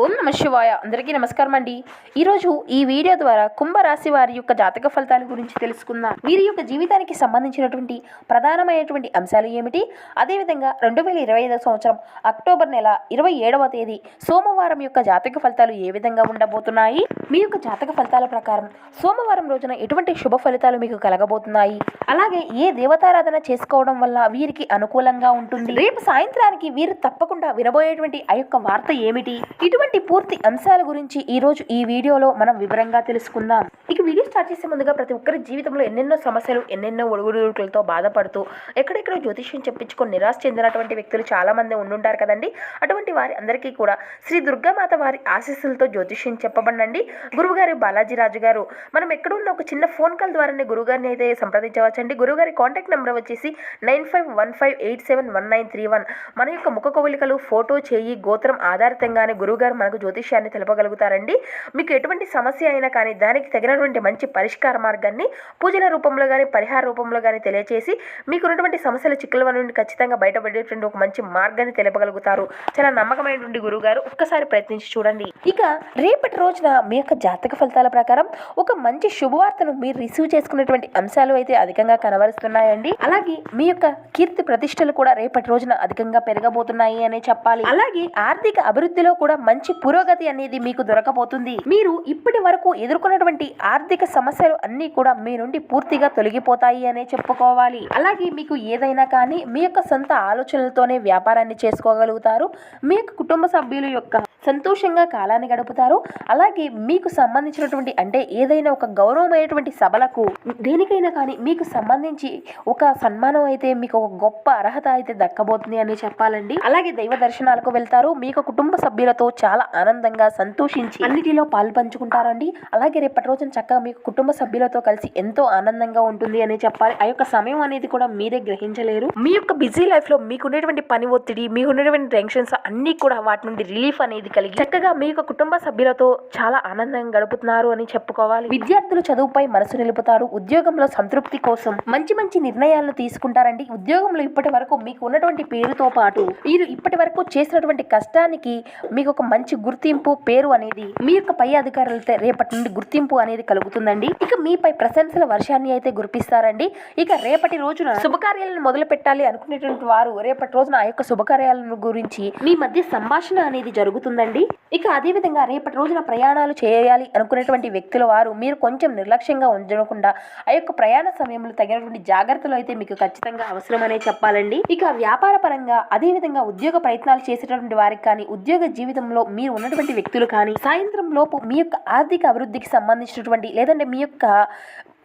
ఓం నమ శివాయ. అందరికీ నమస్కారం అండి. ఈరోజు ఈ వీడియో ద్వారా కుంభరాశి వారి యొక్క జాతక ఫలితాల గురించి తెలుసుకుందాం. వీరి యొక్క జీవితానికి సంబంధించినటువంటి ప్రధానమైనటువంటి అంశాలు ఏమిటి, అదేవిధంగా 2025 సంవత్సరం అక్టోబర్ నెల 27వ తేదీ సోమవారం యొక్క జాతక ఫలితాలు ఏ విధంగా ఉండబోతున్నాయి, మీ యొక్క జాతక ఫలితాల ప్రకారం సోమవారం రోజున ఎటువంటి శుభ ఫలితాలు మీకు కలగబోతున్నాయి, అలాగే ఏ దేవతారాధన చేసుకోవడం వల్ల వీరికి అనుకూలంగా ఉంటుంది, రేపు సాయంత్రానికి వీరు తప్పకుండా వినబోయేటువంటి ఆ యొక్క వార్త ఏమిటి, ఇటువంటి పూర్తి అంశాల గురించి ఈ రోజు ఈ వీడియోలో మనం వివరంగా తెలుసుకుందాం. ఇక వీడియో స్టార్ట్ చేసే ముందుగా ప్రతి ఒక్కరి జీవితంలో ఎన్నెన్నో సమస్యలు, ఎన్నెన్నో ఒడుగుడుకులతో బాధపడుతూ ఎక్కడెక్కడో జ్యోతిష్యం చెప్పించుకొని నిరాశ చెందినటువంటి వ్యక్తులు చాలా మంది ఉండుంటారు కదండి. అటువంటి వారి అందరికీ కూడా శ్రీ దుర్గామాత వారి ఆశీస్సులతో జ్యోతిష్యం చెప్పబడండి. గురువుగారు బాలాజీరాజు గారు, మనం ఎక్కడున్న ఒక చిన్న ఫోన్ కాల్ ద్వారానే గురువుగారిని అయితే సంప్రదించవచ్చండి. గురువుగారి కాంటాక్ట్ నెంబర్ వచ్చేసి 9515871931. మన యొక్క ముఖ కవళికలు, ఫోటో, చేయి, గోత్రం ఆధారితంగానే గురువుగారు మనకు జ్యోతిష్యాన్ని తెలపగలుగుతారండి. మీకు ఎటువంటి సమస్య అయినా కానీ దానికి తగినటువంటి మంచి పరిష్కార మార్గాన్ని పూజల రూపంలో కానీ పరిహార రూపంలో కానీ తెలియచేసి మీకు ఉన్నటువంటి సమస్యల చిక్కుల నుండి ఖచ్చితంగా బయటపడేటువంటి ఒక మంచి మార్గాన్ని తెలపగలుగుతారు. చాలా నమ్మకమైనటువంటి గురువుగారు, ఒక్కసారి ప్రయత్నించి చూడండి. ఇక రేపటి రోజున మీ యొక్క జాతక ఫలితాల ప్రకారం ఒక మంచి శుభవార్తను మీరు రిసీవ్ చేసుకునేటువంటి అంశాలు అయితే అధికంగా కనబరుస్తున్నాయండి. అలాగే మీ యొక్క కీర్తి ప్రతిష్టలు కూడా రేపటి రోజున అధికంగా పెరగబోతున్నాయి అనే చెప్పాలి. అలాగే ఆర్థిక అభివృద్ధిలో కూడా మంచి పురోగతి అనేది మీకు దొరకబోతుంది. మీరు ఇప్పటి వరకు ఎదుర్కొన్నటువంటి ఆర్థిక సమస్యలు అన్ని కూడా మీ నుండి పూర్తిగా తొలగిపోతాయి అనే చెప్పుకోవాలి. అలాగే మీకు ఏదైనా కానీ మీ యొక్క సొంత ఆలోచనలతోనే వ్యాపారాన్ని చేసుకోగలుగుతారు. మీ యొక్క కుటుంబ సభ్యుల యొక్క సంతోషంగా కాలాన్ని గడుపుతారు. అలాగే మీకు సంబంధించినటువంటి అంటే ఏదైనా ఒక గౌరవమైనటువంటి సభలకు దేనికైనా కానీ మీకు సంబంధించి ఒక సన్మానం అయితే మీకు ఒక గొప్ప అర్హత అయితే దక్కబోతుంది అని చెప్పాలండి. అలాగే దైవ దర్శనాలకు వెళ్తారు. మీ యొక్క కుటుంబ సభ్యులతో చాలా ఆనందంగా సంతోషించి అన్నిటిలో పాలు పంచుకుంటారండి. అలాగే రేపటి రోజున చక్కగా మీకు కుటుంబ సభ్యులతో కలిసి ఎంతో ఆనందంగా ఉంటుంది అని చెప్పాలి. ఆ యొక్క సమయం అనేది కూడా మీరే గ్రహించలేరు. మీ యొక్క బిజీ లైఫ్ లో మీకు ఉన్నటువంటి పని ఒత్తిడి, మీకు ఉన్నటువంటి టెన్షన్స్ అన్ని కూడా వాటి నుండి రిలీఫ్ అనేది కలిగి చక్కగా మీ యొక్క కుటుంబ సభ్యులతో చాలా ఆనందంగా గడుపుతున్నారు అని చెప్పుకోవాలి. విద్యార్థులు చదువుపై మనసు నిలుపుతారు. ఉద్యోగంలో సంతృప్తి కోసం మంచి మంచి నిర్ణయాలను తీసుకుంటారండి. ఉద్యోగంలో ఇప్పటి వరకు మీకు ఉన్నటువంటి పేరుతో పాటు మీరు ఇప్పటి వరకు చేసినటువంటి కష్టానికి మీకు ఒక మంచి గుర్తింపు, పేరు అనేది మీ యొక్క పై అధికారులతో రేపటి నుండి గుర్తింపు అనేది కలుగుతుందండి. ఇక మీపై ప్రశంసల వర్షాన్ని అయితే కురిపిస్తారండి. ఇక రేపటి రోజున శుభకార్యాలను మొదలు పెట్టాలి అనుకునేటువంటి వారు రేపటి రోజున ఆ యొక్క శుభకార్యాలను గురించి మీ మధ్య సంభాషణ అనేది జరుగుతుందండి. ఇక అదే విధంగా రేపటి రోజున ప్రయాణాలు చేయాలి అనుకునేటువంటి వ్యక్తుల వారు మీరు కొంచెం నిర్లక్ష్యంగా ఉంచకుండా ఆ యొక్క ప్రయాణ సమయంలో తగినటువంటి జాగ్రత్తలు అయితే మీకు ఖచ్చితంగా అవసరమనే చెప్పాలండి. ఇక వ్యాపార పరంగా అదే విధంగా ఉద్యోగ ప్రయత్నాలు చేసేటటువంటి వారికి కానీ, ఉద్యోగ జీవితంలో మీరు ఉన్నటువంటి వ్యక్తులు కానీ సాయంత్రం లోపు మీ యొక్క ఆర్థిక అభివృద్ధికి సంబంధించినటువంటి లేదంటే మీ యొక్క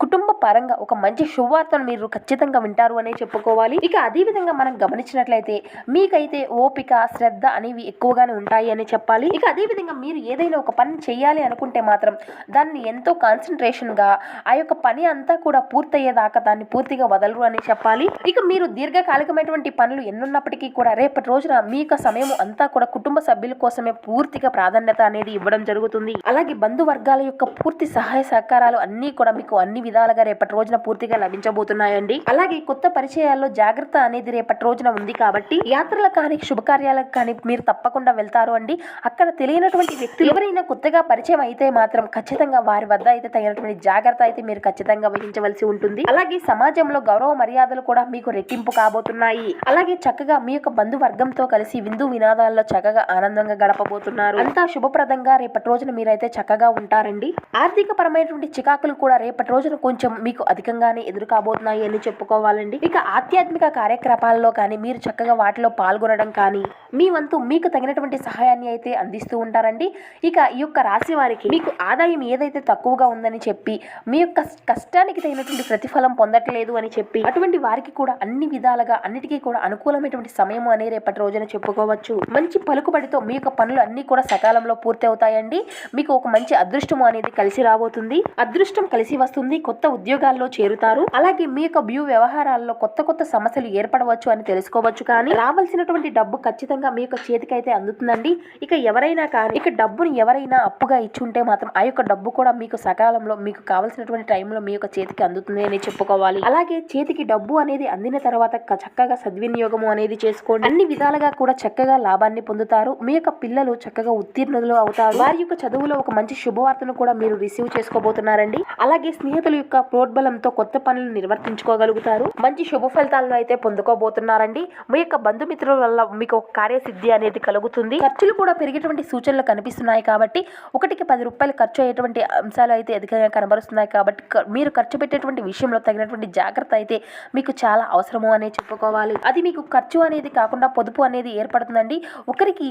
కుటుంబ పరంగా ఒక మంచి శుభవార్తను మీరు ఖచ్చితంగా వింటారు అనే చెప్పుకోవాలి. ఇక అదే విధంగా మనం గమనించినట్లయితే మీకైతే ఓపిక, శ్రద్ధ అనేవి ఎక్కువగానే ఉంటాయి అని చెప్పాలి. ఇక అదే విధంగా మీరు ఏదైనా ఒక పని చేయాలి అనుకుంటే మాత్రం దాన్ని ఎంతో కాన్సన్ట్రేషన్ గా ఆ యొక్క పని అంతా కూడా పూర్తయ్యేదాకా దాన్ని పూర్తిగా వదలరు అని చెప్పాలి. ఇక మీరు దీర్ఘకాలికమైనటువంటి పనులు ఎన్నున్నప్పటికీ కూడా రేపటి రోజున మీ యొక్క సమయం అంతా కూడా కుటుంబ సభ్యుల కోసమే పూర్తిగా ప్రాధాన్యత అనేది ఇవ్వడం జరుగుతుంది. అలాగే బంధువర్గాల యొక్క పూర్తి సహాయ సహకారాలు అన్ని కూడా మీకు అన్ని విధాలుగా రేపటి రోజున పూర్తిగా లభించబోతున్నాయండి. అలాగే కొత్త పరిచయాల్లో జాగ్రత్త అనేది రేపటి రోజున ఉంది కాబట్టి యాత్రలకు కానీ శుభకార్యాలకు కానీ మీరు తప్పకుండా వెళ్తారు అండి. అక్కడ తెలియనటువంటి వ్యక్తులు ఎవరైనా కొత్తగా పరిచయం అయితే మాత్రం ఖచ్చితంగా వారి వద్ద అయితే తగినటువంటి జాగ్రత్త అయితే మీరు ఖచ్చితంగా వహించవలసి ఉంటుంది. అలాగే సమాజంలో గౌరవ మర్యాదలు కూడా మీకు రెట్టింపు కాబోతున్నాయి. అలాగే చక్కగా మీ యొక్క బంధువర్గంతో కలిసి విందు వినాదాల్లో చక్కగా ఆనందంగా గడపబోతున్నారు. అంతా శుభప్రదంగా రేపటి రోజున మీరైతే చక్కగా ఉంటారండి. ఆర్థిక పరమైనటువంటి చికాకులు కూడా రేపటి రోజున కొంచెం మీకు అధికంగానే ఎదురు కాబోతున్నాయి అని చెప్పుకోవాలండి. ఇక ఆధ్యాత్మిక కార్యక్రమాల్లో కానీ మీరు చక్కగా వాటిలో పాల్గొనడం కానీ మీ వంతు మీకు తగినటువంటి సహాయాన్ని అయితే అందిస్తూ ఉంటారండి. ఇక ఈ యొక్క రాశి వారికి మీకు ఆదాయం ఏదైతే తక్కువగా ఉందని చెప్పి మీ యొక్క కష్టానికి తగినటువంటి ప్రతిఫలం పొందట్లేదు అని చెప్పి అటువంటి వారికి కూడా అన్ని విధాలుగా అన్నిటికీ కూడా అనుకూలమైనటువంటి సమయం అనే రేపటి రోజున చెప్పుకోవచ్చు. మంచి పలుకుబడితో మీ యొక్క పనులు అన్ని కూడా సకాలంలో పూర్తి అవుతాయండి. మీకు ఒక మంచి అదృష్టం అనేది కలిసి రాబోతుంది. అదృష్టం కలిసి వస్తుంది. కొత్త ఉద్యోగాల్లో చేరుతారు. అలాగే మీ యొక్క వ్యవహారాల్లో కొత్త కొత్త సమస్యలు ఏర్పడవచ్చు అని తెలుసుకోవచ్చు. కానీ రావాల్సినటువంటి డబ్బు ఖచ్చితంగా మీ యొక్క చేతికైతే అందుతుందండి. ఇక ఎవరైనా కానీ ఇక డబ్బుని ఎవరైనా అప్పుగా ఇచ్చుంటే మాత్రం ఆ యొక్క డబ్బు కూడా మీకు సకాలంలో మీకు కావాల్సినటువంటి టైంలో మీ యొక్క చేతికి అందుతుంది అని చెప్పుకోవాలి. అలాగే చేతికి డబ్బు అనేది అందిన తర్వాత చక్కగా సద్వినియోగము అనేది చేసుకోండి. అన్ని విధాలుగా కూడా చక్కగా లాభాన్ని పొందుతారు. మీ యొక్క పిల్లలు చక్కగా ఉత్తీర్ణులు అవుతారు. వారి యొక్క చదువులో ఒక మంచి శుభవార్తను కూడా మీరు రిసీవ్ చేసుకోబోతున్నారండి. అలాగే స్నేహితుల యొక్క ప్రోద్బలంతో కొత్త పనులు నిర్వర్తించుకోగలుగుతారు. మంచి శుభ ఫలితాలను అయితే పొందుకోబోతున్నారండి. మీ యొక్క బంధుమిత్రుల వల్ల మీకు ఒక కార్యసిద్ధి అనేది కలుగుతుంది. ఖర్చులు కూడా పెరిగేటువంటి సూచనలు కనిపిస్తున్నాయి కాబట్టి 1కి 10 రూపాయలు ఖర్చు అయ్యేటువంటి అంశాలు అయితే అధికంగా కనబరుస్తున్నాయి. కాబట్టి మీరు ఖర్చు పెట్టేటువంటి విషయంలో తగినటువంటి జాగ్రత్త అయితే మీకు చాలా అవసరము అనే చెప్పుకోవాలి. అది మీకు ఖర్చు అనేది కాకుండా పొదుపు అనేది ఏర్పడుతుందండి. ఒకరికి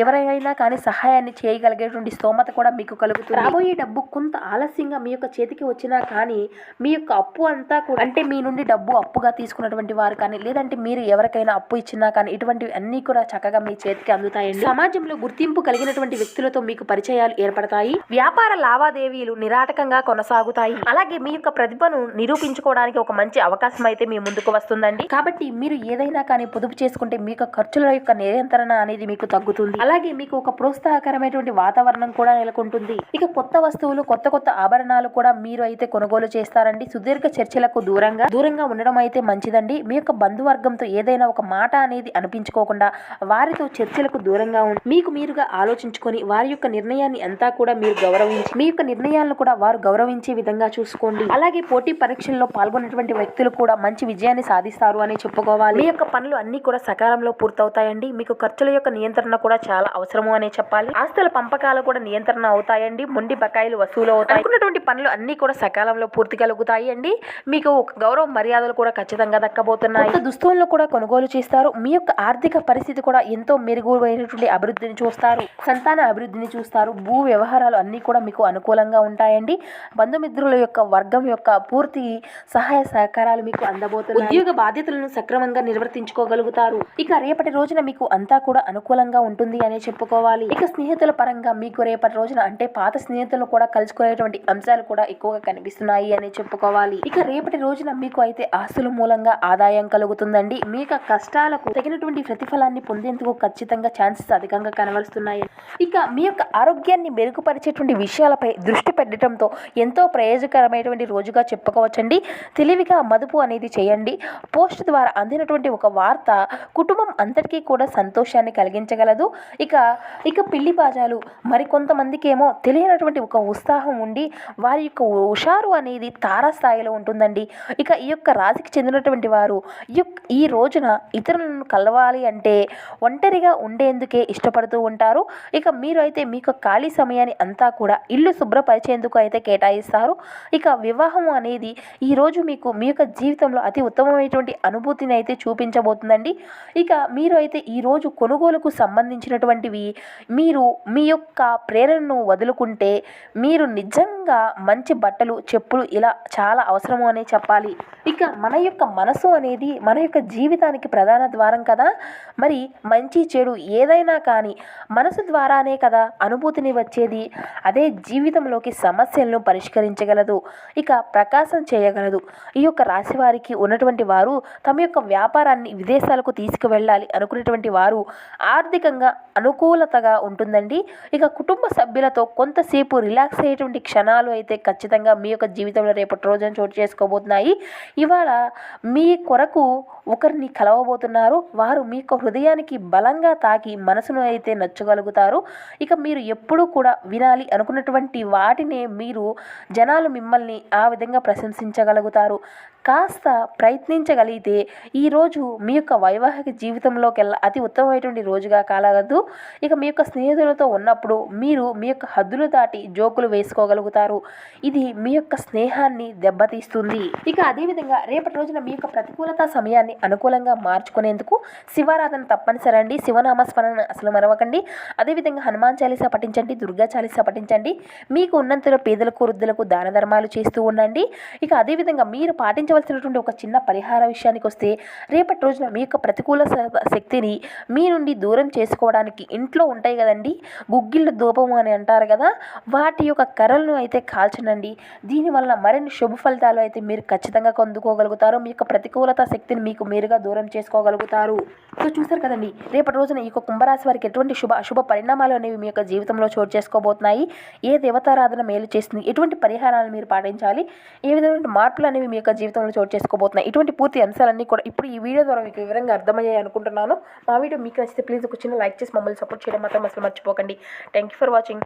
ఎవరైనా కానీ సహాయాన్ని చేయగలిగేటువంటి స్తోమత కూడా మీకు కలుగుతుంది. రాబోయే డబ్బు కొంత ఆలస్యంగా మీ యొక్క చేతికి వచ్చినా కానీ మీ యొక్క అప్పు అంతా కూడా అంటే మీ నుండి డబ్బు అప్పుగా తీసుకున్నటువంటి వారు కానీ లేదంటే మీరు ఎవరికైనా అప్పు ఇచ్చినా కానీ ఇటువంటివి అన్ని కూడా చక్కగా మీ చేతికి అందుతాయండి. సమాజంలో గుర్తింపు కలిగినటువంటి వ్యక్తులతో మీకు పరిచయాలు ఏర్పడతాయి. వ్యాపార లావాదేవీలు నిరాటకంగా కొనసాగుతాయి. అలాగే మీ యొక్క ప్రతిభను నిరూపించుకోవడానికి ఒక మంచి అవకాశం అయితే మీ ముందుకు వస్తుందండి. కాబట్టి మీరు ఏదైనా కానీ పొదుపు చేసుకుంటే మీ యొక్క ఖర్చుల యొక్క నియంత్రణ అనేది మీకు తగ్గుతుంది. అలాగే మీకు ఒక ప్రోత్సాహకరమైనటువంటి వాతావరణం కూడా నెలకొంటుంది. ఇక కొత్త వస్తువులు కొత్త కొత్త ఆభరణాలు కూడా మీరు అయితే కొనుగోలు చేస్తారండి. సుదీర్ఘ చర్చలకు దూరంగా ఉండడం అయితే మంచిదండి. మీ యొక్క బంధువర్గంతో ఏదైనా ఒక మాట అనేది అనిపించుకోకుండా వారితో చర్చలకు దూరంగా ఉండి మీకు మీరుగా ఆలోచించుకొని వారి యొక్క నిర్ణయాన్ని అంతా కూడా మీరు గౌరవించి మీ యొక్క నిర్ణయాలను కూడా వారు గౌరవించే విధంగా చూసుకోండి. అలాగే పోటీ పరీక్షల్లో పాల్గొన్నటువంటి వ్యక్తులు కూడా మంచి విజయాన్ని సాధిస్తారు అని చెప్పుకోవాలి. మీ యొక్క పనులు అన్ని కూడా సకాలంలో పూర్తవుతాయండి. మీకు ఖర్చుల యొక్క నియంత్రణ కూడా చాలా అవసరము అనే చెప్పాలి. ఆస్తుల పంపకాలు కూడా నియంత్రణ అవుతాయండి. మొండి బకాయిలు వసూలు అవుతాయి. అనుకున్నటువంటి పనులు అన్ని కూడా సకాలంలో పూర్తి కలుగుతాయి అండి. మీకు గౌరవ మర్యాదలు కూడా ఖచ్చితంగా దక్కబోతున్నాయి. దుస్తులను కూడా కొనుగోలు చేస్తారు. మీ యొక్క ఆర్థిక పరిస్థితి కూడా ఎంతో మెరుగువైనటువంటి అభివృద్ధిని చూస్తారు. సంతాన అభివృద్ధిని చూస్తారు. భూ వ్యవహారాలు అన్ని కూడా మీకు అనుకూలంగా ఉంటాయండి. బంధుమిత్రుల యొక్క వర్గం యొక్క పూర్తి సహాయ సహకారాలు మీకు అందబోతున్నాయి. ఉద్యోగ బాధ్యతలను సక్రమంగా నిర్వర్తించుకోగలుగుతారు. ఇక రేపటి రోజున మీకు అంతా కూడా అనుకూలంగా ఉంటుంది అనే చెప్పుకోవాలి. ఇక స్నేహితుల పరంగా మీకు రేపటి రోజున అంటే పాత స్నేహితులను కూడా కలుసుకునేటువంటి అంశాలు కూడా ఎక్కువగా కనిపిస్తున్నాయి అని చెప్పుకోవాలి. ఇక రేపటి రోజున మీకు అయితే ఆస్తుల మూలంగా ఆదాయం కలుగుతుందండి. మీ యొక్క కష్టాలకు తగినటువంటి ప్రతిఫలాన్ని పొందేందుకు ఖచ్చితంగా ఛాన్సెస్ అధికంగా కనబరుస్తున్నాయి. ఇక మీ యొక్క ఆరోగ్యాన్ని మెరుగుపరిచేటువంటి విషయాలపై దృష్టి పెట్టడంతో ఎంతో ప్రయోజనకరమైనటువంటి రోజుగా చెప్పుకోవచ్చండి. తెలివిగా మదుపు అనేది చేయండి. పోస్ట్ ద్వారా అందినటువంటి ఒక వార్త కుటుంబం అంతటికీ కూడా సంతోషాన్ని కలిగించగలదు. ఇక పిల్లి బాజాలు మరికొంతమందికి ఏమో తెలియనటువంటి ఒక ఉత్సాహం ఉండి వారి యొక్క హుషారు అనేది తారాస్థాయిలో ఉంటుందండి. ఇక ఈ యొక్క రాశికి చెందినటువంటి వారు ఈ రోజున ఇతరులను కలవాలి అంటే ఒంటరిగా ఉండేందుకే ఇష్టపడుతూ ఉంటారు. ఇక మీరు అయితే మీకు ఖాళీ సమయాన్ని అంతా కూడా ఇల్లు శుభ్రపరిచేందుకు అయితే కేటాయిస్తారు. ఇక వివాహం అనేది ఈరోజు మీకు మీ యొక్క జీవితంలో అతి ఉత్తమమైనటువంటి అనుభూతిని అయితే చూపించబోతుందండి. ఇక మీరు అయితే ఈరోజు కొనుగోలుకు సంబంధించినటువంటివి మీరు మీ యొక్క ప్రేరణను వదులుకుంటే మీరు నిజంగా మంచి బట్టలు చెప్పులు ఇలా చాలా అవసరము అనే చెప్పాలి. ఇక మన యొక్క మనసు అనేది మన యొక్క జీవితానికి ప్రధాన ద్వారం కదా. మరి మంచి చెడు ఏదైనా కానీ మనసు ద్వారానే కదా అనుభూతిని వచ్చేది. అదే జీవితంలోకి సమస్యలను పరిష్కరించగలదు. ఇక ప్రకాశం చేయగలదు. ఈ యొక్క రాశి వారికి ఉన్నటువంటి వారు తమ యొక్క వ్యాపారాన్ని విదేశాలకు తీసుకువెళ్ళాలి అనుకునేటువంటి వారు ఆర్థికంగా అనుకూలతగా ఉంటుందండి. ఇక కుటుంబ సభ్యులతో కొంతసేపు రిలాక్స్ అయ్యేటువంటి క్షణాలు అయితే ఖచ్చితంగా మీ యొక్క జీవితంలో రేపటి రోజున చోటు చేసుకోబోతున్నాయి. ఇవాళ మీ కొరకు ఒకరిని కలవబోతున్నారు. వారు మీ యొక్క హృదయానికి బలంగా తాకి మనసును అయితే నచ్చగలుగుతారు. ఇక మీరు ఎప్పుడూ కూడా వినాలి అనుకున్నటువంటి వాటినే మీరు జనాలు మిమ్మల్ని ఆ విధంగా ప్రశంసించగలుగుతారు. కాస్త ప్రయత్నించగలిగితే ఈరోజు మీ యొక్క వైవాహిక జీవితంలోకెల్లా అతి ఉత్తమమైనటువంటి రోజుగా కాలగలదు. ఇక మీ యొక్క స్నేహితులతో ఉన్నప్పుడు మీరు మీ యొక్క హద్దులు దాటి జోకులు వేసుకోగలుగుతారు. ఇది మీ యొక్క స్నేహాన్ని దెబ్బతీస్తుంది. ఇక అదేవిధంగా రేపటి రోజున మీ యొక్క ప్రతికూలత సమయాన్ని అనుకూలంగా మార్చుకునేందుకు శివారాధన తప్పనిసరి అండి. శివనామస్మరణ అసలు మరవకండి. అదేవిధంగా హనుమాన్ చాలీసా పఠించండి, దుర్గా చాలీసా పఠించండి. మీకు ఉన్నంతలో పేదలకు వృద్ధులకు దాన ధర్మాలు చేస్తూ ఉండండి. ఇక అదేవిధంగా మీరు పాటించవలసినటువంటి ఒక చిన్న పరిహార విషయానికి వస్తే రేపటి రోజున మీ యొక్క ప్రతికూల శక్తిని మీ నుండి దూరం చేసుకోవడానికి ఇంట్లో ఉంటాయి కదండి గుగ్గిళ్ళ ధూపము అని అంటారు కదా, వాటి యొక్క కర్రలను అయితే కాల్చనండి. దీని దీనివల్ల మరిన్ని శుభ ఫలితాలు అయితే మీరు ఖచ్చితంగా పొందుకోగలుగుతారు. మీ యొక్క ప్రతికూలత శక్తిని మీకు మీరుగా దూరం చేసుకోగలుగుతారు. సో చూసారు కదండి, రేపటి రోజున ఈ యొక్క కుంభరాశి వారికి ఎటువంటి అశుభ పరిణామాలు అనేవి మీ యొక్క జీవితంలో చోటు చేసుకోబోతున్నాయి, ఏ దేవతారాధన మేలు చేస్తుంది, ఎటువంటి పరిహారాలు మీరు పాటించాలి, ఏ విధమైన మార్పులు అనేవి మీ యొక్క జీవితంలో చోటు చేసుకోబోతున్నాయి, ఇటువంటి పూర్తి అంశాలన్నీ కూడా ఇప్పుడు ఈ వీడియో ద్వారా మీకు వివరంగా అర్థమయ్యాయి అనుకుంటున్నాను. మా వీడియో మీకు నచ్చితే ప్లీజ్ ఒక చిన్న లైక్ చేసి మమ్మల్ని సపోర్ట్ చేయడం మాత్రం అసలు మర్చిపోకండి. Thank you for watching.